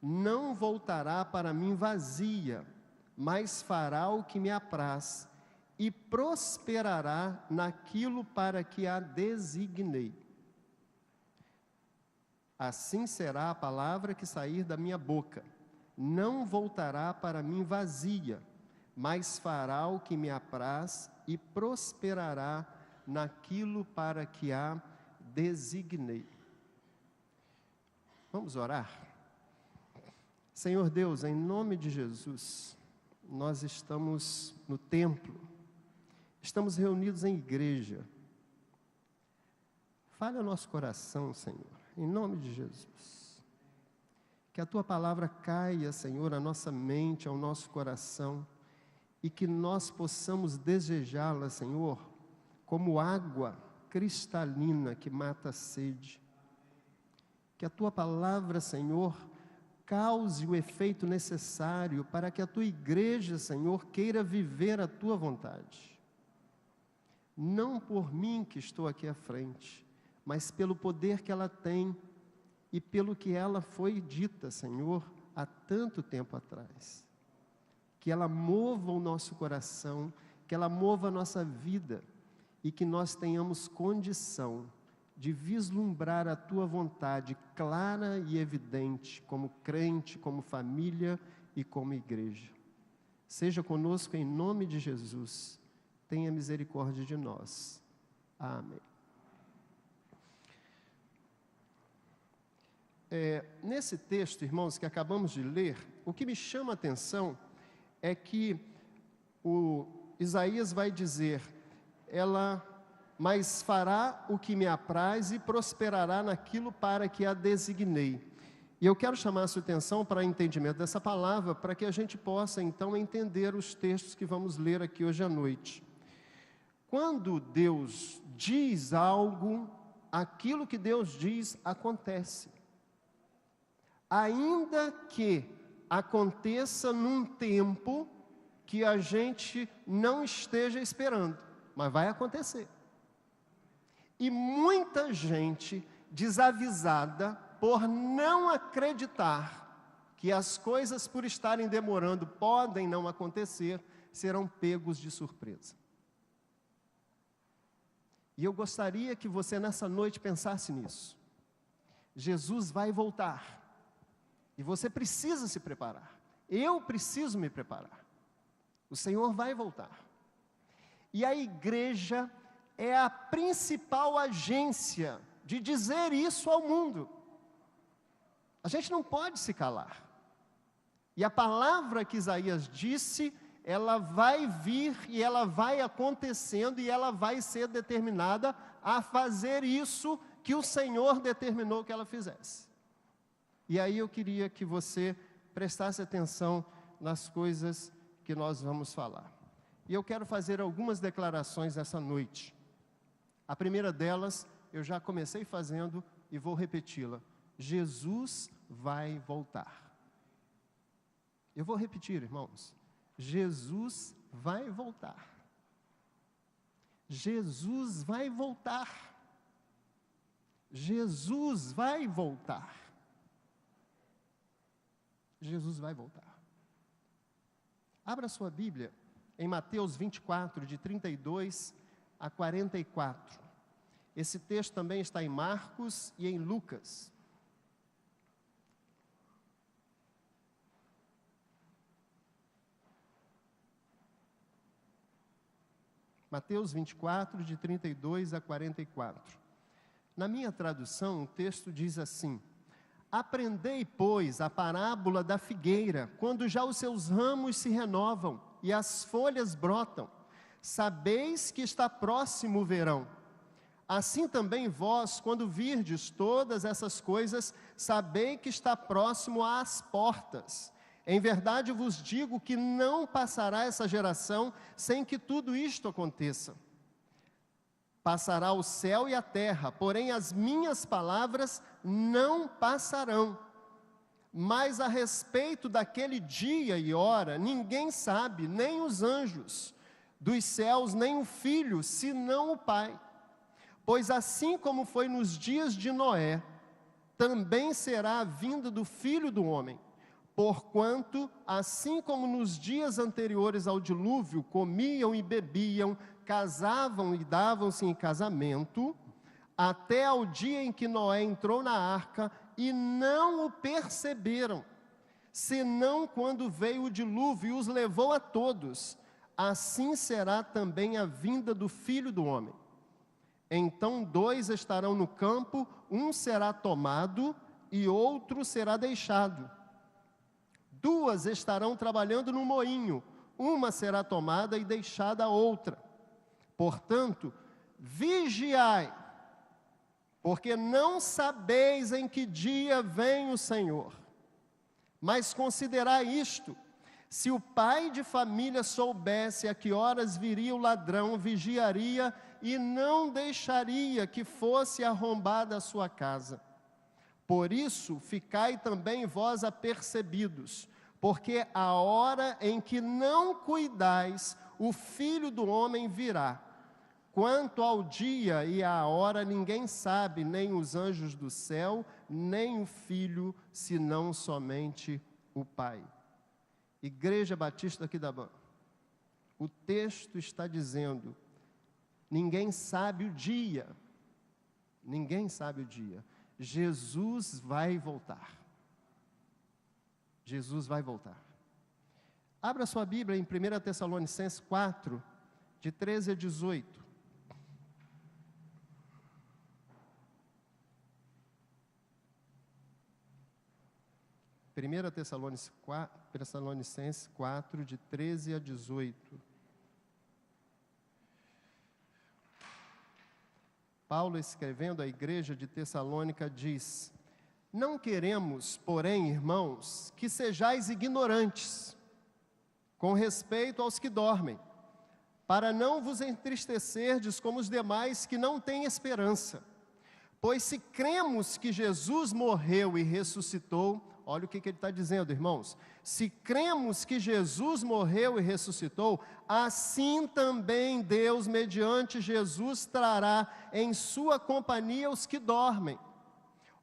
não voltará para mim vazia, mas fará o que me apraz, e prosperará naquilo para que a designei. Assim será a palavra que sair da minha boca. Não voltará para mim vazia, mas fará o que me apraz e prosperará naquilo para que a designei. Vamos orar? Senhor Deus, em nome de Jesus, nós estamos no templo, estamos reunidos em igreja. Fale ao nosso coração, Senhor, em nome de Jesus. Que a Tua palavra caia, Senhor, à nossa mente, ao nosso coração, e que nós possamos desejá-la, Senhor, como água cristalina que mata a sede. Que a Tua palavra, Senhor, cause o efeito necessário para que a Tua igreja, Senhor, queira viver a Tua vontade. Não por mim que estou aqui à frente, mas pelo poder que ela tem e pelo que ela foi dita, Senhor, há tanto tempo atrás. Que ela mova o nosso coração, que ela mova a nossa vida e que nós tenhamos condição de vislumbrar a Tua vontade clara e evidente, como crente, como família e como igreja. Seja conosco em nome de Jesus. Tenha misericórdia de nós. Amém. Nesse texto, irmãos, que acabamos de ler, o que me chama a atenção é que o Isaías vai dizer, mas fará o que me apraz e prosperará naquilo para que a designei. E eu quero chamar a sua atenção para o entendimento dessa palavra, para que a gente possa então entender os textos que vamos ler aqui hoje à noite. Quando Deus diz algo, aquilo que Deus diz acontece. Ainda que aconteça num tempo que a gente não esteja esperando, mas vai acontecer. E muita gente desavisada por não acreditar que as coisas por estarem demorando podem não acontecer, serão pegos de surpresa. E eu gostaria que você nessa noite pensasse nisso. Jesus vai voltar. E você precisa se preparar. Eu preciso me preparar. O Senhor vai voltar. E a igreja é a principal agência de dizer isso ao mundo. A gente não pode se calar. E a palavra que Isaías disse, ela vai vir e ela vai acontecendo e ela vai ser determinada a fazer isso que o Senhor determinou que ela fizesse. E aí eu queria que você prestasse atenção nas coisas que nós vamos falar. E eu quero fazer algumas declarações essa noite. A primeira delas, eu já comecei fazendo e vou repeti-la. Jesus vai voltar. Eu vou repetir, irmãos. Jesus vai voltar. Jesus vai voltar. Jesus vai voltar. Jesus vai voltar. Abra sua Bíblia em Mateus 24, de 32 a 44. Esse texto também está em Marcos e em Lucas. Mateus 24, de 32 a 44. Na minha tradução, o texto diz assim: Aprendei, pois, a parábola da figueira, quando já os seus ramos se renovam e as folhas brotam. Sabeis que está próximo o verão. Assim também vós, quando virdes todas essas coisas, sabei que está próximo às portas. Em verdade vos digo que não passará essa geração sem que tudo isto aconteça. Passará o céu e a terra, porém as minhas palavras não passarão. Mas a respeito daquele dia e hora, ninguém sabe, nem os anjos dos céus, nem o Filho, senão o Pai. Pois assim como foi nos dias de Noé, também será a vinda do Filho do Homem. Porquanto, assim como nos dias anteriores ao dilúvio, comiam e bebiam, casavam e davam-se em casamento, até ao dia em que Noé entrou na arca, e não o perceberam, senão quando veio o dilúvio e os levou a todos. Assim será também a vinda do Filho do Homem. Então 2 estarão no campo, um será tomado e outro será deixado. 2 estarão trabalhando no moinho, uma será tomada e deixada a outra. Portanto, vigiai, porque não sabeis em que dia vem o Senhor. Mas considerai isto: se o pai de família soubesse a que horas viria o ladrão, vigiaria e não deixaria que fosse arrombada a sua casa. Por isso, ficai também vós apercebidos, porque a hora em que não cuidais, o Filho do Homem virá. Quanto ao dia e à hora, ninguém sabe, nem os anjos do céu, nem o Filho, senão somente o Pai. Igreja Batista Aquidabã, o texto está dizendo, ninguém sabe o dia, Jesus vai voltar. Jesus vai voltar. Abra sua Bíblia em 1 Tessalonicenses 4, de 13 a 18. 1 Tessalonicenses 4, de 13 a 18. Paulo, escrevendo à igreja de Tessalônica, diz: não queremos, porém, irmãos, que sejais ignorantes com respeito aos que dormem, para não vos entristecerdes como os demais que não têm esperança. Pois se cremos que Jesus morreu e ressuscitou, olha o que ele está dizendo, irmãos. Se cremos que Jesus morreu e ressuscitou, assim também Deus, mediante Jesus, trará em sua companhia os que dormem.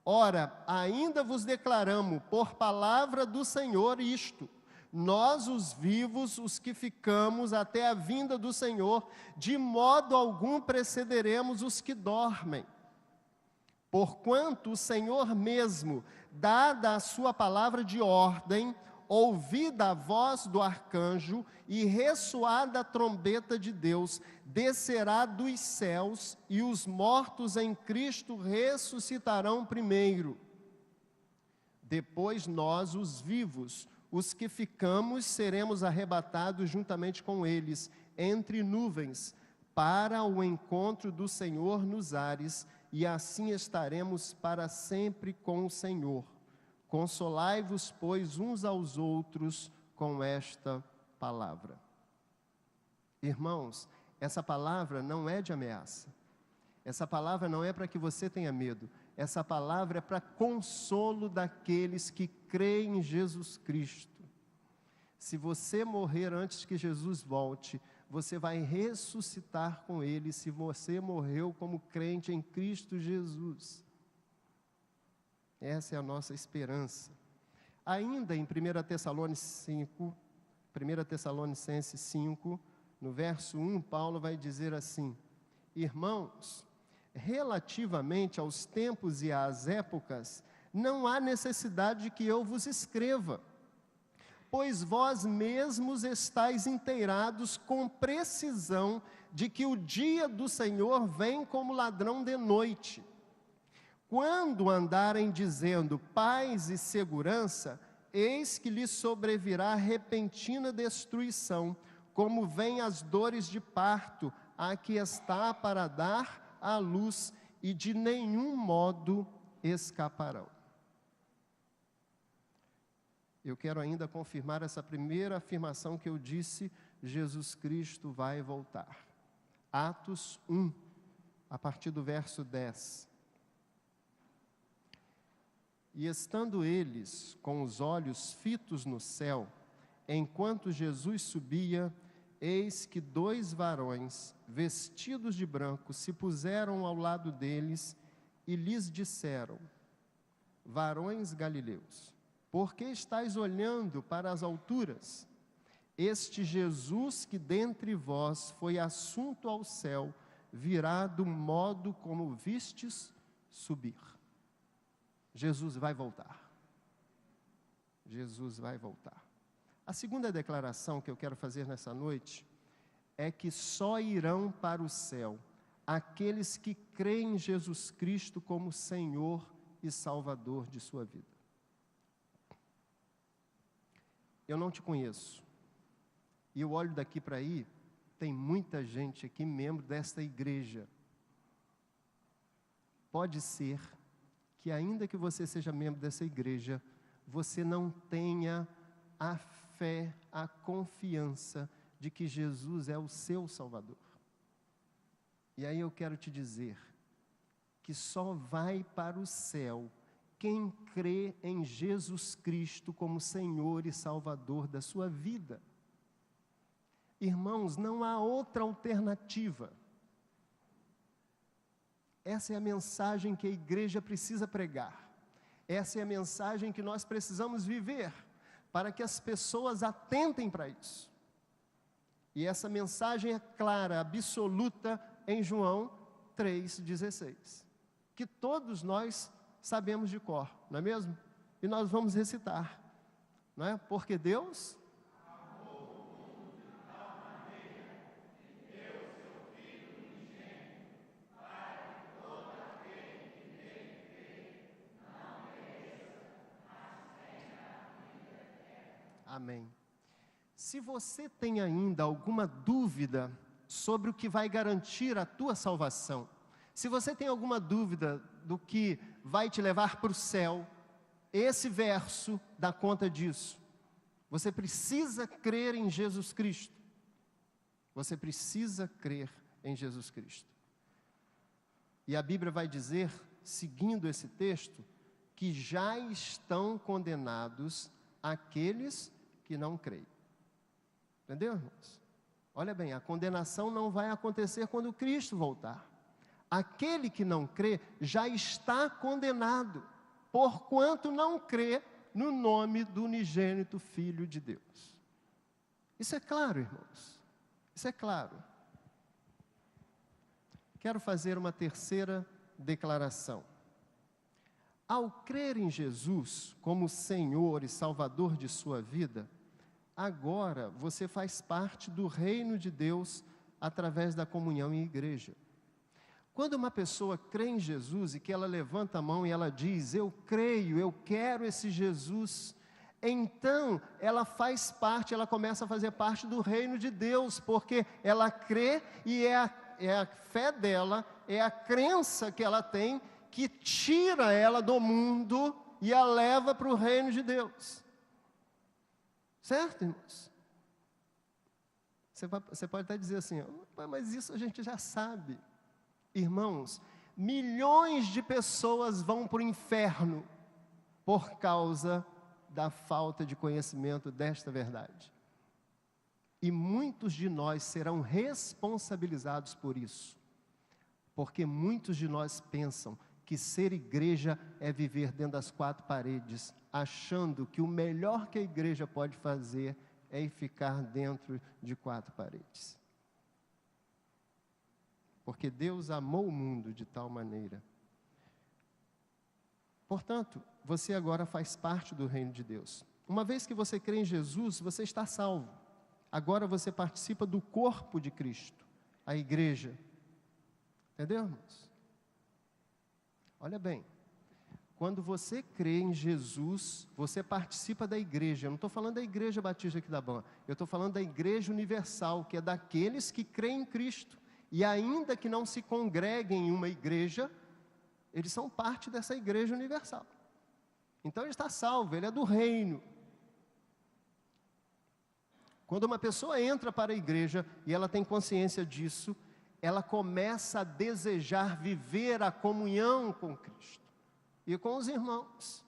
Ora, ainda vos declaramos por palavra do Senhor isto: nós, os vivos, os que ficamos até a vinda do Senhor, de modo algum precederemos os que dormem. Porquanto o Senhor mesmo, dada a sua palavra de ordem, ouvida a voz do arcanjo e ressoada a trombeta de Deus, descerá dos céus, e os mortos em Cristo ressuscitarão primeiro. Depois nós, os vivos, os que ficamos, seremos arrebatados juntamente com eles, entre nuvens, para o encontro do Senhor nos ares, e assim estaremos para sempre com o Senhor. Consolai-vos, pois, uns aos outros com esta palavra. Irmãos, essa palavra não é de ameaça. Essa palavra não é para que você tenha medo. Essa palavra é para consolo daqueles que creem em Jesus Cristo. Se você morrer antes que Jesus volte, você vai ressuscitar com Ele, se você morreu como crente em Cristo Jesus. Essa é a nossa esperança. Ainda em 1 Tessalonicenses 5, no verso 1, Paulo vai dizer assim: irmãos, relativamente aos tempos e às épocas, não há necessidade de que eu vos escreva, pois vós mesmos estáis inteirados com precisão de que o dia do Senhor vem como ladrão de noite. Quando andarem dizendo paz e segurança, eis que lhes sobrevirá repentina destruição, como vêm as dores de parto, a que está para dar à luz, e de nenhum modo escaparão. Eu quero ainda confirmar essa primeira afirmação que eu disse: Jesus Cristo vai voltar. Atos 1, a partir do verso 10. E estando eles com os olhos fitos no céu, enquanto Jesus subia, eis que 2 varões, vestidos de branco, se puseram ao lado deles e lhes disseram: varões galileus, Por que estáis olhando para as alturas? Este Jesus que dentre vós foi assunto ao céu, virá do modo como vistes subir. Jesus vai voltar. Jesus vai voltar. A segunda declaração que eu quero fazer nessa noite é que só irão para o céu aqueles que creem em Jesus Cristo como Senhor e Salvador de sua vida. Eu não te conheço, e eu olho daqui para aí, tem muita gente aqui, membro desta igreja. Pode ser que ainda que você seja membro dessa igreja, você não tenha a fé, a confiança de que Jesus é o seu Salvador. E aí eu quero te dizer que só vai para o céu quem crê em Jesus Cristo como Senhor e Salvador da sua vida. Irmãos, não há outra alternativa. Essa é a mensagem que a igreja precisa pregar. Essa é a mensagem que nós precisamos viver, para que as pessoas atentem para isso. E essa mensagem é clara, absoluta, em João 3,16, que todos nós sabemos de cor, não é mesmo? E nós vamos recitar, não é? Porque Deus amou o mundo de tal maneira que deu seu Filho unigênito, para que todo aquele que nele crê não pereça, mas tenha a vida eterna. Amém. Se você tem ainda alguma dúvida sobre o que vai garantir a tua salvação, se você tem alguma dúvida do que vai te levar para o céu, esse verso dá conta disso. Você precisa crer em Jesus Cristo. Você precisa crer em Jesus Cristo. E a Bíblia vai dizer, seguindo esse texto, que já estão condenados aqueles que não creem. Entendeu, irmãos? Olha bem, a condenação não vai acontecer quando Cristo voltar. Aquele que não crê já está condenado, porquanto não crê no nome do unigênito Filho de Deus. Isso é claro, irmãos. Isso é claro. Quero fazer uma terceira declaração. Ao crer em Jesus como Senhor e Salvador de sua vida, agora você faz parte do reino de Deus através da comunhão em igreja. Quando uma pessoa crê em Jesus e que ela levanta a mão e ela diz, eu creio, eu quero esse Jesus, então ela faz parte, ela começa a fazer parte do reino de Deus, porque ela crê e é a fé dela, é a crença que ela tem, que tira ela do mundo e a leva para o reino de Deus. Certo, irmãos? Você pode até dizer assim, mas isso a gente já sabe. Irmãos, milhões de pessoas vão para o inferno por causa da falta de conhecimento desta verdade. E muitos de nós serão responsabilizados por isso, porque muitos de nós pensam que ser igreja é viver dentro das quatro paredes, achando que o melhor que a igreja pode fazer é ficar dentro de quatro paredes. Porque Deus amou o mundo de tal maneira. Portanto, você agora faz parte do reino de Deus. Uma vez que você crê em Jesus, você está salvo. Agora você participa do corpo de Cristo, a igreja. Entendeu, irmãos? Olha bem, quando você crê em Jesus, você participa da igreja. Eu não estou falando da igreja batista aqui da Ban, eu estou falando da igreja universal, que é daqueles que creem em Cristo. E ainda que não se congreguem em uma igreja, eles são parte dessa igreja universal. Então ele está salvo, ele é do reino. Quando uma pessoa entra para a igreja e ela tem consciência disso, ela começa a desejar viver a comunhão com Cristo e com os irmãos.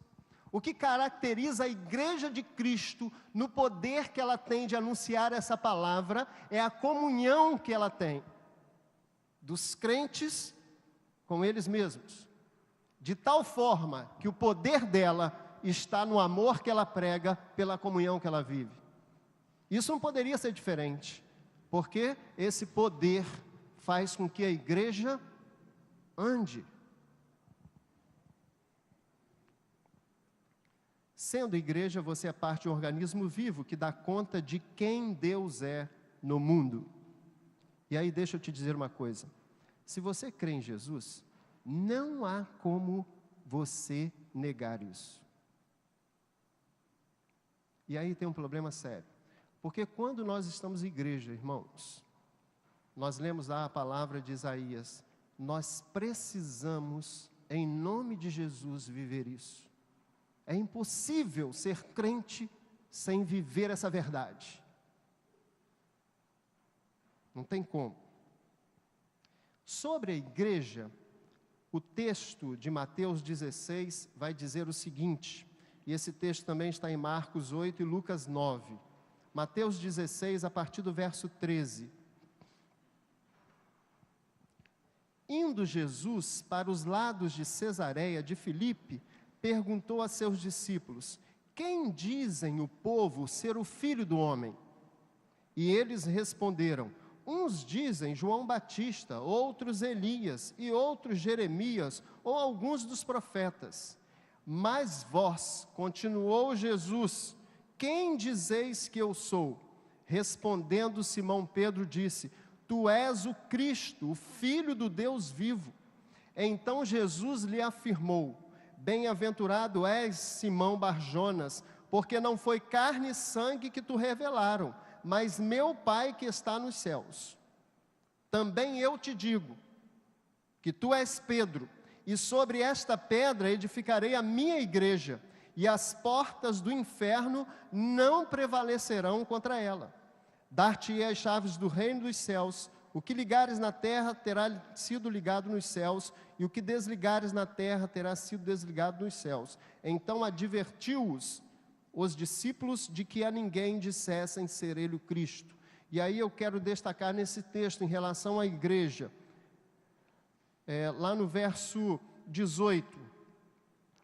O que caracteriza a igreja de Cristo no poder que ela tem de anunciar essa palavra é a comunhão que ela tem dos crentes com eles mesmos, de tal forma que o poder dela está no amor que ela prega, pela comunhão que ela vive. Isso não poderia ser diferente, porque esse poder faz com que a igreja ande. Sendo igreja, você é parte de um organismo vivo que dá conta de quem Deus é no mundo. E aí deixa eu te dizer uma coisa. Se você crê em Jesus, não há como você negar isso. E aí tem um problema sério. Porque quando nós estamos em igreja, irmãos, nós lemos lá a palavra de Isaías, nós precisamos, em nome de Jesus, viver isso. É impossível ser crente sem viver essa verdade. Não tem como. Sobre a igreja, o texto de Mateus 16 vai dizer o seguinte, e esse texto também está em Marcos 8 e Lucas 9. Mateus 16, a partir do verso 13. Indo Jesus para os lados de Cesareia de Filipe, perguntou a seus discípulos: quem dizem o povo ser o Filho do Homem? E eles responderam: uns dizem João Batista, outros Elias, e outros Jeremias, ou alguns dos profetas. Mas vós, continuou Jesus, quem dizeis que eu sou? Respondendo Simão Pedro disse: tu és o Cristo, o Filho do Deus vivo. Então Jesus lhe afirmou: bem-aventurado és, Simão Barjonas, porque não foi carne e sangue que te revelaram, mas meu Pai que está nos céus. Também eu te digo que tu és Pedro, e sobre esta pedra edificarei a minha igreja, e as portas do inferno não prevalecerão contra ela. Dar-te-ei as chaves do reino dos céus. O que ligares na terra terá sido ligado nos céus, e o que desligares na terra terá sido desligado nos céus. Então advertiu-os, os discípulos, de que a ninguém dissessem ser ele o Cristo. E aí eu quero destacar nesse texto, em relação à igreja, lá no verso 18.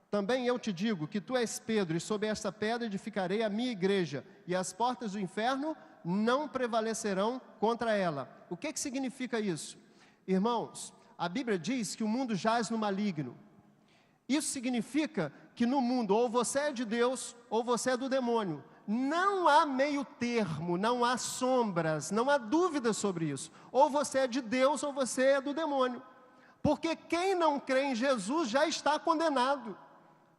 Também eu te digo que tu és Pedro, e sobre esta pedra edificarei a minha igreja, e as portas do inferno não prevalecerão contra ela. O que significa isso? Irmãos, a Bíblia diz que o mundo jaz no maligno. Isso significa que no mundo ou você é de Deus ou você é do demônio. Não há meio termo, não há sombras, não há dúvida sobre isso. Ou você é de Deus ou você é do demônio. Porque quem não crê em Jesus já está condenado.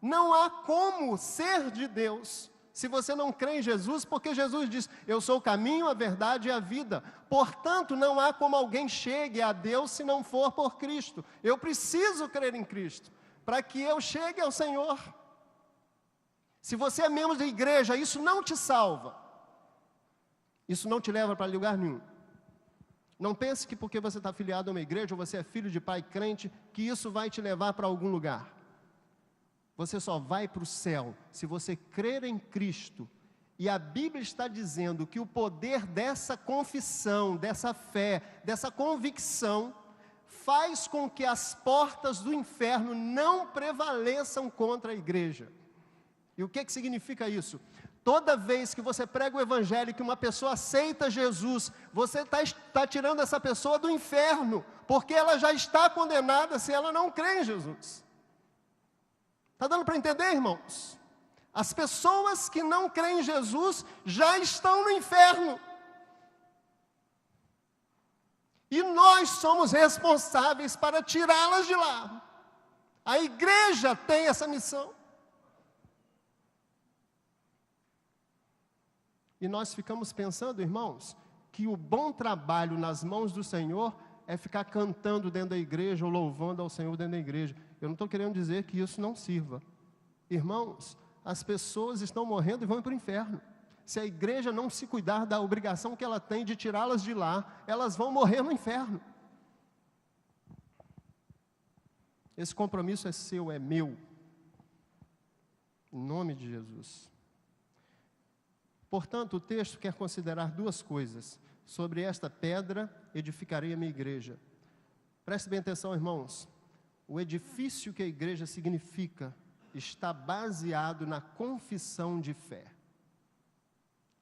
Não há como ser de Deus se você não crê em Jesus, porque Jesus diz: eu sou o caminho, a verdade e a vida. Portanto, não há como alguém chegue a Deus se não for por Cristo. Eu preciso crer em Cristo para que eu chegue ao Senhor. Se você é membro da igreja, isso não te salva. Isso não te leva para lugar nenhum. Não pense que porque você está afiliado a uma igreja, ou você é filho de pai crente, que isso vai te levar para algum lugar. Você só vai para o céu se você crer em Cristo. E a Bíblia está dizendo que o poder dessa confissão, dessa fé, dessa convicção, faz com que as portas do inferno não prevaleçam contra a igreja. E o que significa isso? Toda vez que você prega o evangelho, que uma pessoa aceita Jesus, você está tirando essa pessoa do inferno, porque ela já está condenada se ela não crê em Jesus. Está dando para entender, irmãos? As pessoas que não creem em Jesus já estão no inferno. E nós somos responsáveis para tirá-las de lá. A igreja tem essa missão. E nós ficamos pensando, irmãos, que o bom trabalho nas mãos do Senhor é ficar cantando dentro da igreja ou louvando ao Senhor dentro da igreja. Eu não estou querendo dizer que isso não sirva. Irmãos, as pessoas estão morrendo e vão para o inferno. Se a igreja não se cuidar da obrigação que ela tem de tirá-las de lá, elas vão morrer no inferno. Esse compromisso é seu, é meu. Em nome de Jesus. Portanto, o texto quer considerar duas coisas. Sobre esta pedra edificarei a minha igreja. Preste bem atenção, irmãos. O edifício que a igreja significa está baseado na confissão de fé.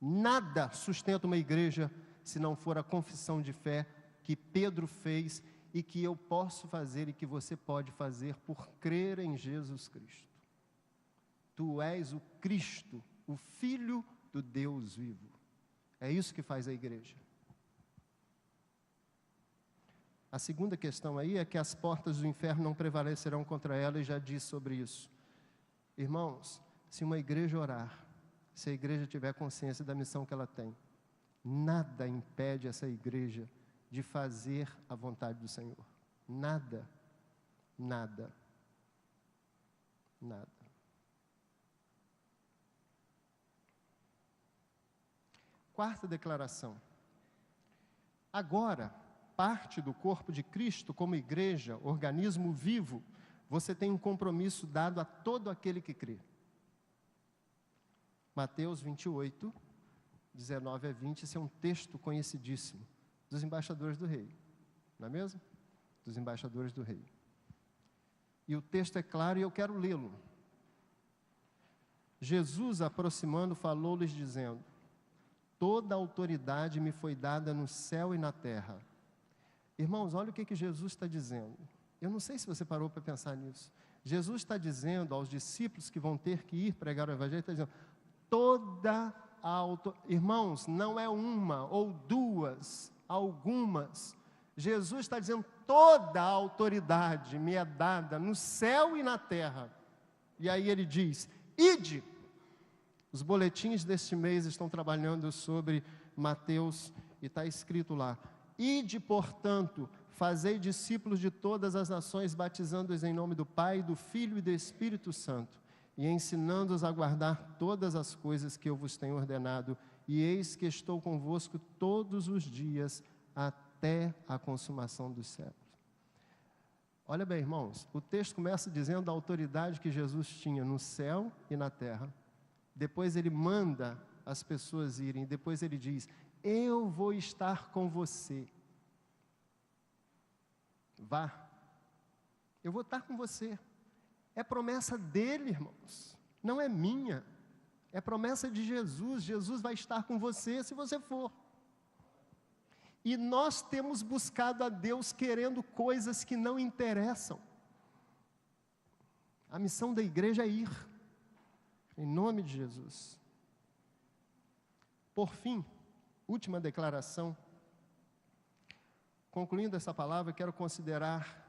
Nada sustenta uma igreja se não for a confissão de fé que Pedro fez e que eu posso fazer e que você pode fazer por crer em Jesus Cristo. Tu és o Cristo, o Filho do Deus vivo. É isso que faz a igreja. A segunda questão aí é que as portas do inferno não prevalecerão contra ela, e já disse sobre isso. Irmãos, se uma igreja orar, se a igreja tiver consciência da missão que ela tem, nada impede essa igreja de fazer a vontade do Senhor. Nada, nada, nada. Quarta declaração. Agora, parte do corpo de Cristo, como igreja, organismo vivo, você tem um compromisso dado a todo aquele que crê. Mateus 28, 19 a 20, esse é um texto conhecidíssimo dos embaixadores do rei, não é mesmo? Dos embaixadores do rei. E o texto é claro e eu quero lê-lo. Jesus, aproximando, falou-lhes dizendo: toda a autoridade me foi dada no céu e na terra. Irmãos, olha o que Jesus está dizendo. Eu não sei se você parou para pensar nisso. Jesus está dizendo aos discípulos que vão ter que ir pregar o evangelho, está dizendo, toda a autoridade. Irmãos, não é uma ou duas, algumas. Jesus está dizendo, toda a autoridade me é dada no céu e na terra. E aí ele diz, ide. Os boletins deste mês estão trabalhando sobre Mateus, e está escrito lá, ide, portanto, fazei discípulos de todas as nações, batizando-os em nome do Pai, do Filho e do Espírito Santo, e ensinando-os a guardar todas as coisas que eu vos tenho ordenado, e eis que estou convosco todos os dias, até a consumação dos séculos. Olha bem, irmãos, o texto começa dizendo a autoridade que Jesus tinha no céu e na terra. Depois ele manda as pessoas irem, depois ele diz, eu vou estar com você. Vá, eu vou estar com você. É promessa dele, irmãos, não é minha, é promessa de Jesus. Jesus vai estar com você se você for. E nós temos buscado a Deus querendo coisas que não interessam. A missão da igreja é ir, em nome de Jesus. Por fim, última declaração. Concluindo essa palavra, quero considerar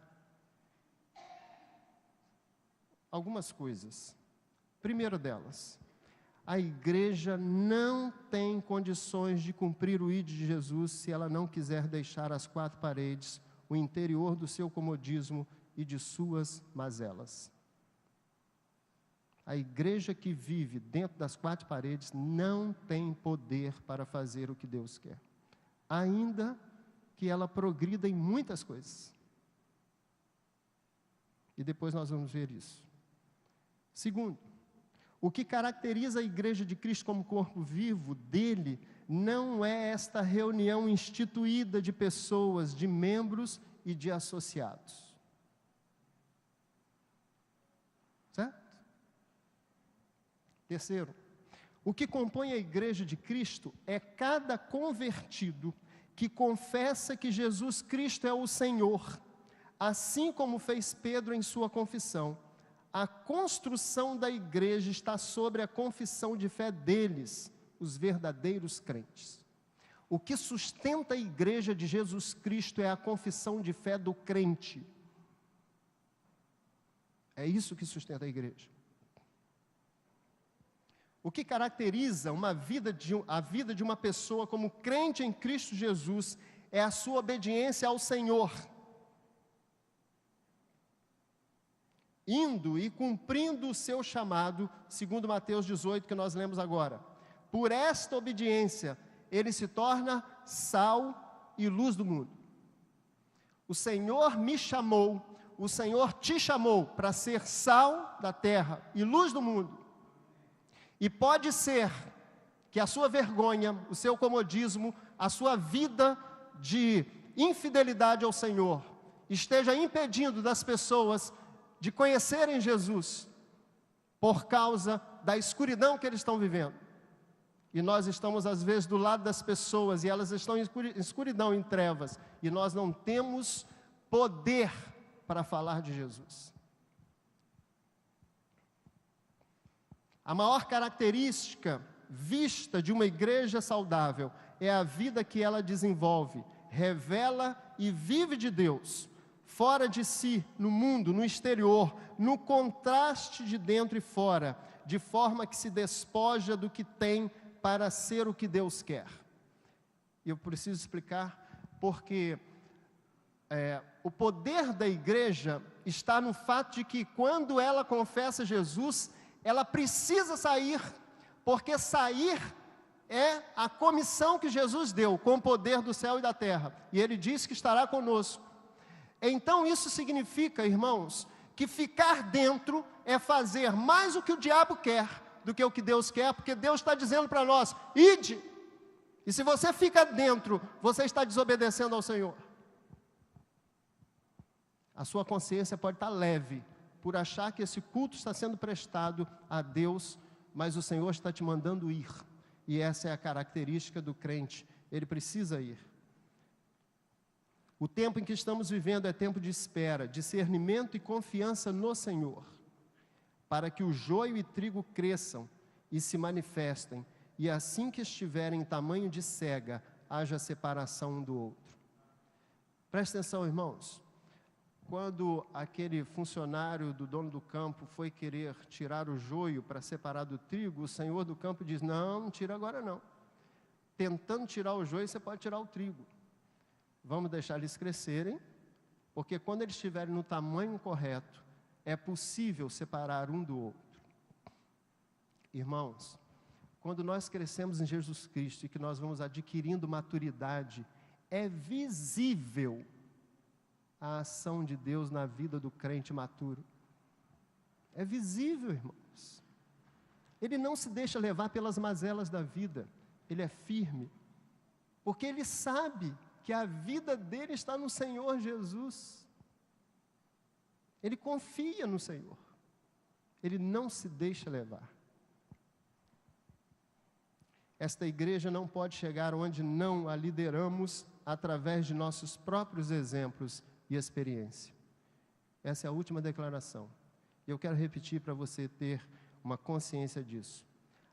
algumas coisas. Primeira delas, a igreja não tem condições de cumprir o ID de Jesus se ela não quiser deixar as quatro paredes, o interior do seu comodismo e de suas mazelas. A igreja que vive dentro das quatro paredes não tem poder para fazer o que Deus quer, ainda que ela progrida em muitas coisas. E depois nós vamos ver isso. Segundo, o que caracteriza a igreja de Cristo como corpo vivo dele, não é esta reunião instituída de pessoas, de membros e de associados. Certo? Terceiro, o que compõe a igreja de Cristo é cada convertido que confessa que Jesus Cristo é o Senhor, assim como fez Pedro em sua confissão. A construção da igreja está sobre a confissão de fé deles, os verdadeiros crentes. O que sustenta a igreja de Jesus Cristo é a confissão de fé do crente. É isso que sustenta a igreja. O que caracteriza a vida de uma pessoa como crente em Cristo Jesus é a sua obediência ao Senhor, indo e cumprindo o seu chamado, segundo Mateus 18, que nós lemos agora. Por esta obediência, ele se torna sal e luz do mundo. O Senhor me chamou, o Senhor te chamou para ser sal da terra e luz do mundo. E pode ser que a sua vergonha, o seu comodismo, a sua vida de infidelidade ao Senhor esteja impedindo das pessoas de conhecerem Jesus. por causa da escuridão que eles estão vivendo. E nós estamos, às vezes, do lado das pessoas, e elas estão em escuridão, em trevas, e nós não temos poder para falar de Jesus. A maior característica vista de uma igreja saudável é a vida que ela desenvolve, revela e vive de Deus, fora de si, no mundo, no exterior, no contraste de dentro e fora, de forma que se despoja do que tem para ser o que Deus quer. E eu preciso explicar porque o poder da igreja está no fato de que quando ela confessa Jesus, ela precisa sair, porque sair é a comissão que Jesus deu, com o poder do céu e da terra, e Ele disse que estará conosco. Então isso significa, irmãos, que ficar dentro é fazer mais o que o diabo quer, do que o que Deus quer, porque Deus está dizendo para nós, ide, e se você fica dentro, você está desobedecendo ao Senhor. A sua consciência pode estar leve, por achar que esse culto está sendo prestado a Deus, mas o Senhor está te mandando ir, e essa é a característica do crente, ele precisa ir. O tempo em que estamos vivendo é tempo de espera, discernimento e confiança no Senhor, para que o joio e trigo cresçam e se manifestem, e assim que estiverem em tamanho de cega, haja separação um do outro. Preste atenção, irmãos. Quando aquele funcionário do dono do campo foi querer tirar o joio para separar do trigo, o senhor do campo diz, não tira agora não. Tentando tirar o joio, você pode tirar o trigo. Vamos deixar eles crescerem, porque quando eles estiverem no tamanho correto, é possível separar um do outro. Irmãos, quando nós crescemos em Jesus Cristo e que nós vamos adquirindo maturidade, é visível a ação de Deus na vida do crente maturo. É visível, irmãos. Ele não se deixa levar pelas mazelas da vida, ele é firme, porque ele sabe que a vida dele está no Senhor Jesus. Ele confia no Senhor, ele não se deixa levar. Esta igreja não pode chegar onde não a lideramos através de nossos próprios exemplos e experiência. Essa é a última declaração. Eu quero repetir para você ter uma consciência disso.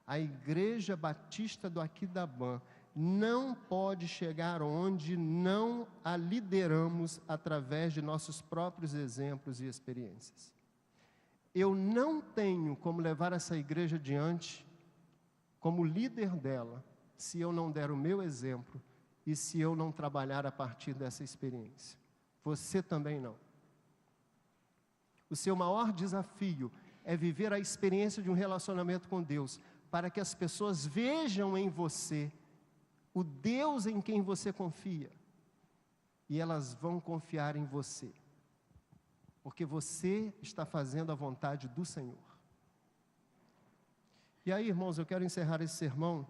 A Igreja Batista do Aquidabã não pode chegar onde não a lideramos através de nossos próprios exemplos e experiências. Eu não tenho como levar essa igreja adiante como líder dela, se eu não der o meu exemplo e se eu não trabalhar a partir dessa experiência. Você também não. O seu maior desafio é viver a experiência de um relacionamento com Deus, para que as pessoas vejam em você o Deus em quem você confia, e elas vão confiar em você, porque você está fazendo a vontade do Senhor. E aí, irmãos, eu quero encerrar esse sermão,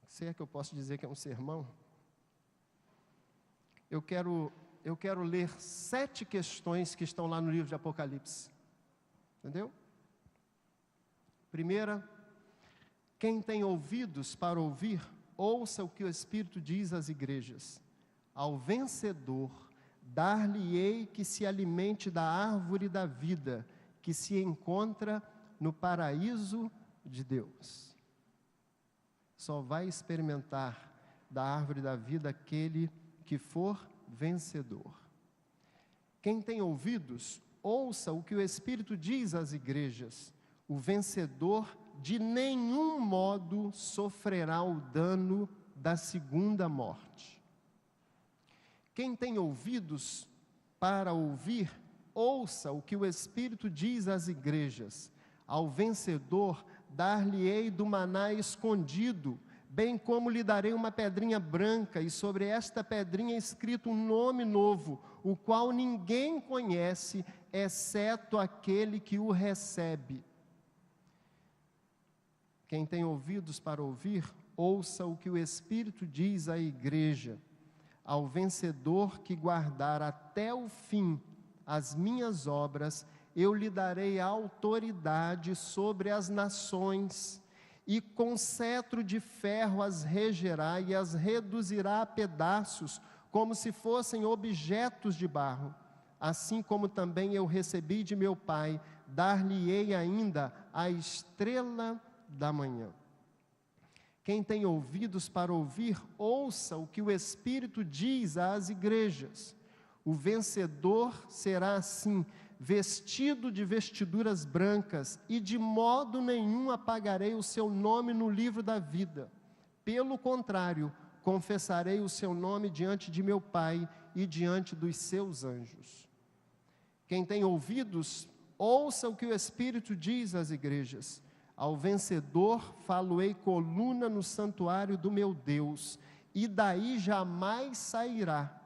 se é que eu posso dizer que é um sermão, eu quero ler 7 questões que estão lá no livro de Apocalipse, entendeu? Primeira, quem tem ouvidos para ouvir, ouça o que o Espírito diz às igrejas. Ao vencedor, dar-lhe-ei que se alimente da árvore da vida, que se encontra no paraíso de Deus. Só vai experimentar da árvore da vida aquele que for vencedor. Quem tem ouvidos, ouça o que o Espírito diz às igrejas. O vencedor de nenhum modo sofrerá o dano da segunda morte. Quem tem ouvidos para ouvir, ouça o que o Espírito diz às igrejas. Ao vencedor, dar-lhe-ei do maná escondido, bem como lhe darei uma pedrinha branca, e sobre esta pedrinha escrito um nome novo, o qual ninguém conhece, exceto aquele que o recebe. Quem tem ouvidos para ouvir, ouça o que o Espírito diz à igreja. Ao vencedor que guardar até o fim as minhas obras, eu lhe darei autoridade sobre as nações, e com cetro de ferro as regerá e as reduzirá a pedaços, como se fossem objetos de barro. Assim como também eu recebi de meu Pai, dar-lhe-ei ainda a estrela da manhã. Quem tem ouvidos para ouvir, ouça o que o Espírito diz às igrejas. O vencedor será assim, vestido de vestiduras brancas, e de modo nenhum apagarei o seu nome no livro da vida. Pelo contrário, confessarei o seu nome diante de meu Pai e diante dos seus anjos. Quem tem ouvidos, ouça o que o Espírito diz às igrejas. Ao vencedor falo-ei coluna no santuário do meu Deus, e daí jamais sairá.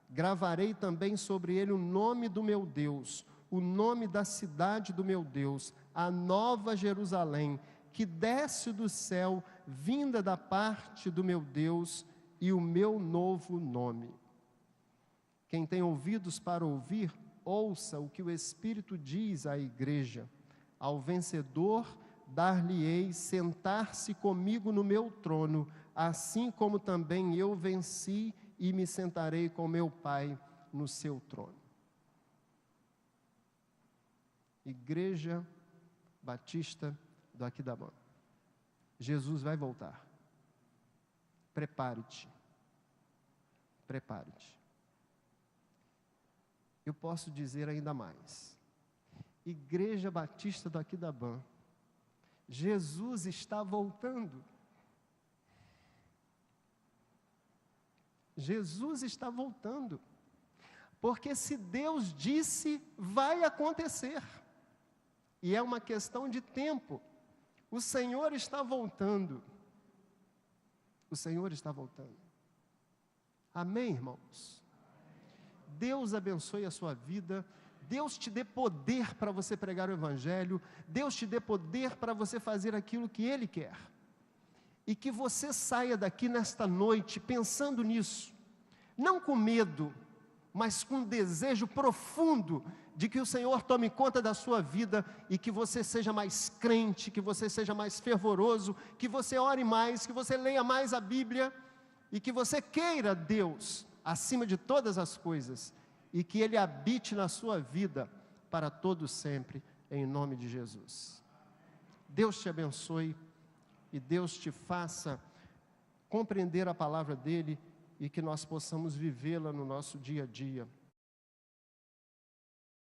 Gravarei também sobre ele o nome do meu Deus, o nome da cidade do meu Deus, a nova Jerusalém, que desce do céu, vinda da parte do meu Deus, e o meu novo nome. Quem tem ouvidos para ouvir, ouça o que o Espírito diz à igreja. Ao vencedor dar-lhe-ei sentar-se comigo no meu trono, assim como também eu venci e me sentarei com meu Pai no seu trono. Igreja Batista do Aquidabã. Jesus vai voltar. Prepare-te. Prepare-te. Eu posso dizer ainda mais. Igreja Batista do Aquidabã. Jesus está voltando. Jesus está voltando. Porque se Deus disse, vai acontecer. E é uma questão de tempo. O Senhor está voltando. O Senhor está voltando. Amém, irmãos? Deus abençoe a sua vida. Deus te dê poder para você pregar o Evangelho. Deus te dê poder para você fazer aquilo que Ele quer. E que você saia daqui nesta noite pensando nisso. Não com medo, mas com um desejo profundo de que o Senhor tome conta da sua vida e que você seja mais crente, que você seja mais fervoroso, que você ore mais, que você leia mais a Bíblia e que você queira Deus acima de todas as coisas e que Ele habite na sua vida para todo sempre, em nome de Jesus. Deus te abençoe e Deus te faça compreender a palavra dEle e que nós possamos vivê-la no nosso dia a dia.